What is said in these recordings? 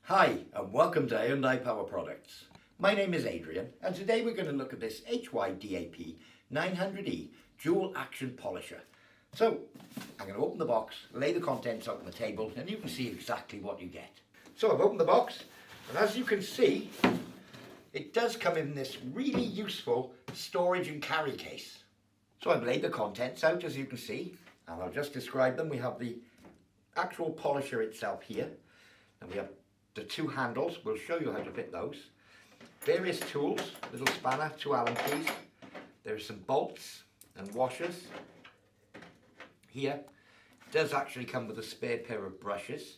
Hi and welcome to Hyundai Power Products. My name is Adrian and today we're going to look at this HYDAP900E dual action polisher. So I'm going to open the box, lay the contents out on the table and you can see exactly what you get. So I've opened the box and as you can see it does come in this really useful storage and carry case. So I've laid the contents out as you can see and I'll just describe them. We have the actual polisher itself here and we have the two handles. We'll show you how to fit those. Various tools, little spanner, two Allen keys. There are some bolts and washers. Here, it does actually come with a spare pair of brushes.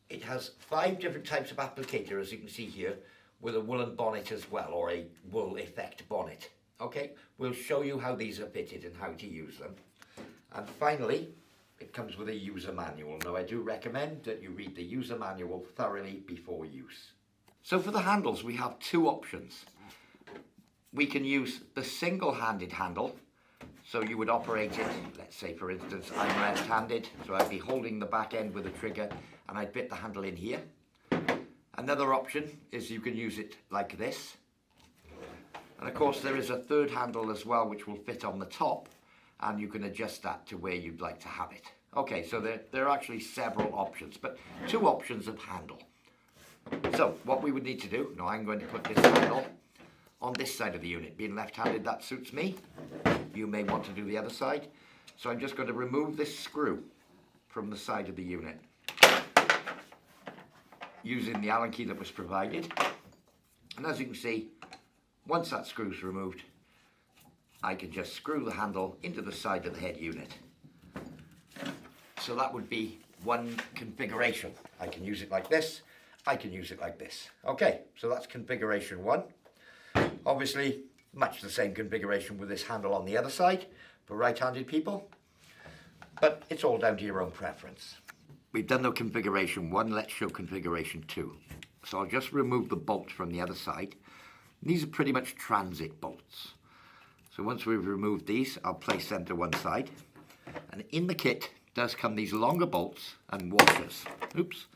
It has 5 different types of applicator, as you can see here, with a woolen bonnet as well, or a wool effect bonnet. Okay, we'll show you how these are fitted and how to use them. And finally, it comes with a user manual. Now I do recommend that you read the user manual thoroughly before use. So for the handles we have 2 options. We can use the single-handed handle. So you would operate it, let's say for instance I'm left-handed, so I'd be holding the back end with the trigger and I'd fit the handle in here. Another option is you can use it like this. And of course there is a third handle as well which will fit on the top, and you can adjust that to where you'd like to have it. Okay, so there are actually several options, but 2 options of handle. So what we would need to do, now I'm going to put this handle on this side of the unit. Being left-handed, that suits me. You may want to do the other side. So I'm just going to remove this screw from the side of the unit using the Allen key that was provided. And as you can see, once that screw's removed, I can just screw the handle into the side of the head unit. So that would be one configuration. I can use it like this, I can use it like this. Okay, so that's configuration 1. Obviously, much the same configuration with this handle on the other side for right-handed people, but it's all down to your own preference. We've done the configuration 1, let's show configuration 2. So I'll just remove the bolt from the other side. These are pretty much transit bolts. So once we've removed these, I'll place them to one side. And in the kit does come these longer bolts and washers. Oops.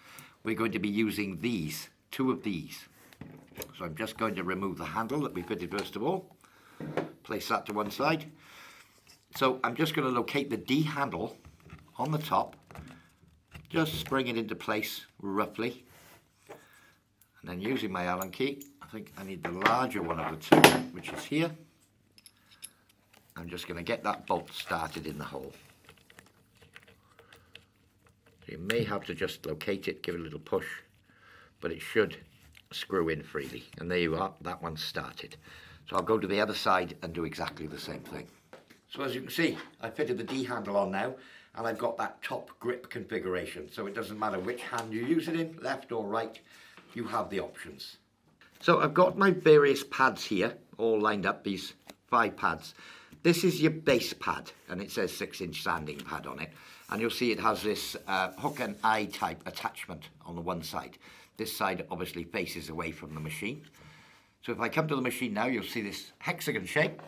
We're going to be using these, 2 of these. So I'm just going to remove the handle that we fitted first of all. Place that to one side. So I'm just going to locate the D handle on the top. Just spring it into place roughly. And then using my Allen key, I think I need the larger one of the 2, which is here. I'm just going to get that bolt started in the hole. You may have to just locate it, give it a little push, but it should screw in freely. And there you are, that one's started. So I'll go to the other side and do exactly the same thing. So as you can see, I fitted the D handle on now, and I've got that top grip configuration. So it doesn't matter which hand you use it in, left or right, you have the options. So I've got my various pads here, all lined up, these 5 pads. This is your base pad, and it says 6-inch sanding pad on it. And you'll see it has this hook and eye type attachment on the one side. This side obviously faces away from the machine. So if I come to the machine now, you'll see this hexagon shape.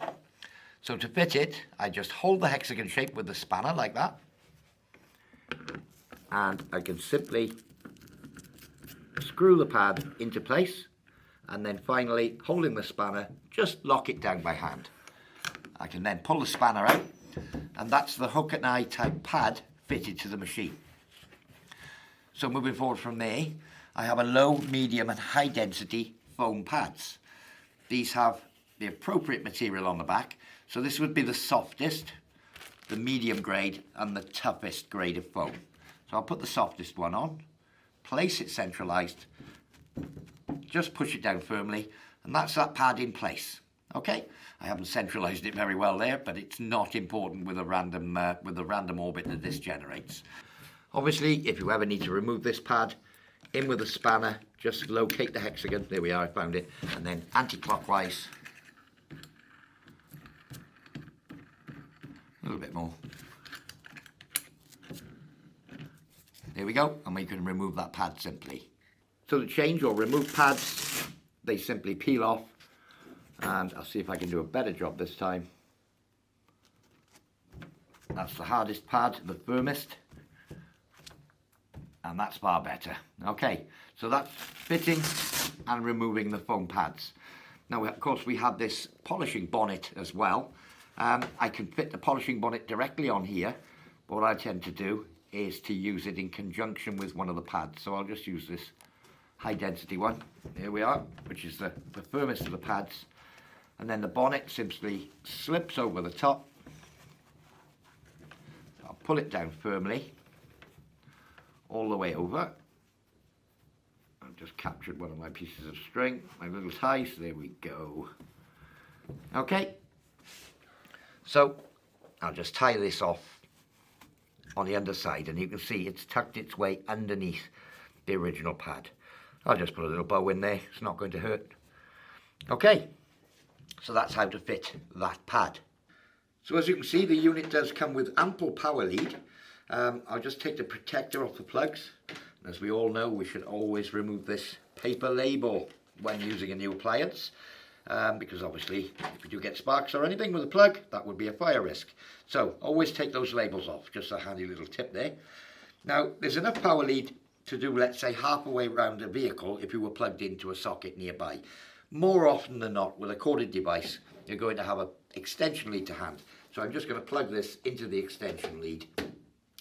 So to fit it, I just hold the hexagon shape with the spanner like that. And I can simply screw the pad into place. And then finally, holding the spanner, just lock it down by hand. I can then pull the spanner out, and that's the hook and eye type pad fitted to the machine. So moving forward from there, I have a low, medium and high density foam pads. These have the appropriate material on the back. So this would be the softest, the medium grade and the toughest grade of foam. So I'll put the softest one on, place it centralized, just push it down firmly, and that's that pad in place. Okay, I haven't centralized it very well there, but it's not important with a random orbit that this generates. Obviously, if you ever need to remove this pad, in with a spanner, just locate the hexagon. There we are, I found it, and then anti-clockwise. A little bit more. There we go, and we can remove that pad simply. So to change or remove pads, they simply peel off. And I'll see if I can do a better job this time. That's the hardest pad, the firmest. and that's far better. Okay, so that's fitting and removing the foam pads. Now, of course, we have this polishing bonnet as well. I can fit the polishing bonnet directly on here, but what I tend to do is to use it in conjunction with one of the pads. So I'll just use this high density one. Here we are, which is the firmest of the pads. And then the bonnet simply slips over the top. So I'll pull it down firmly all the way over. I've just captured one of my pieces of string, my little tie, so there we go. Okay, so I'll just tie this off on the underside, and you can see it's tucked its way underneath the original pad. I'll just put a little bow in there, it's not going to hurt. Okay, so that's how to fit that pad. So as you can see, the unit does come with ample power lead. I'll just take the protector off the plugs. As we all know, we should always remove this paper label when using a new appliance, because obviously if you do get sparks or anything with a plug, that would be a fire risk. So always take those labels off, just a handy little tip there. Now, there's enough power lead to do, let's say, half a way around a vehicle if you were plugged into a socket nearby. More often than not, with a corded device, you're going to have an extension lead to hand. So I'm just going to plug this into the extension lead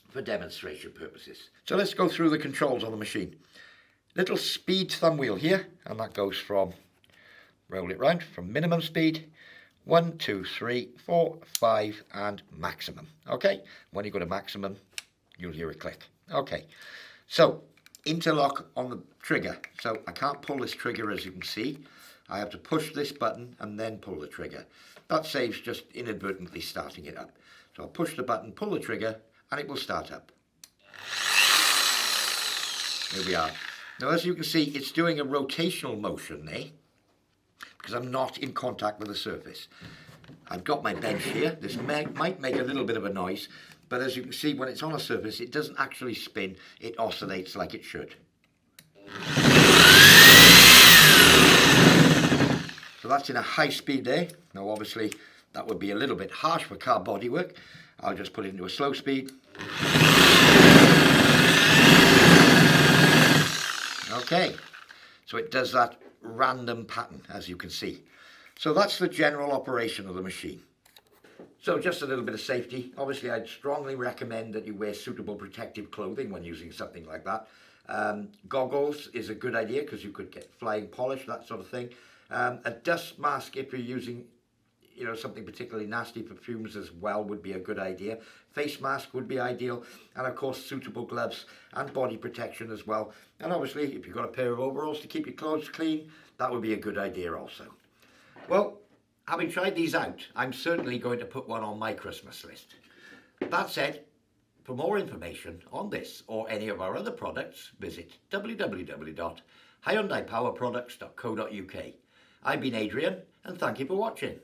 for demonstration purposes. So let's go through the controls on the machine. Little speed thumb wheel here, and that goes from, roll it round, from minimum speed, 1, 2, 3, 4, 5, and maximum. Okay, when you go to maximum, you'll hear a click. Okay, so interlock on the trigger. So I can't pull this trigger, as you can see. I have to push this button and then pull the trigger. That saves just inadvertently starting it up. So I'll push the button, pull the trigger, and it will start up. Here we are. Now, as you can see, it's doing a rotational motion there because I'm not in contact with the surface. I've got my bench here. This might make a little bit of a noise, but as you can see, when it's on a surface, it doesn't actually spin. It oscillates like it should. So that's in a high speed there. Now, obviously, that would be a little bit harsh for car bodywork. I'll just put it into a slow speed. Okay, so it does that random pattern, as you can see. So that's the general operation of the machine. So just a little bit of safety. Obviously, I'd strongly recommend that you wear suitable protective clothing when using something like that. Goggles is a good idea because you could get flying polish, that sort of thing. A dust mask, if you're using something particularly nasty for fumes as well, would be a good idea. Face mask would be ideal, and of course suitable gloves and body protection as well. And obviously, if you've got a pair of overalls to keep your clothes clean, that would be a good idea also. Well, having tried these out, I'm certainly going to put one on my Christmas list. That said, for more information on this or any of our other products, visit www.hyundaipowerproducts.co.uk. I've been Adrian, and thank you for watching.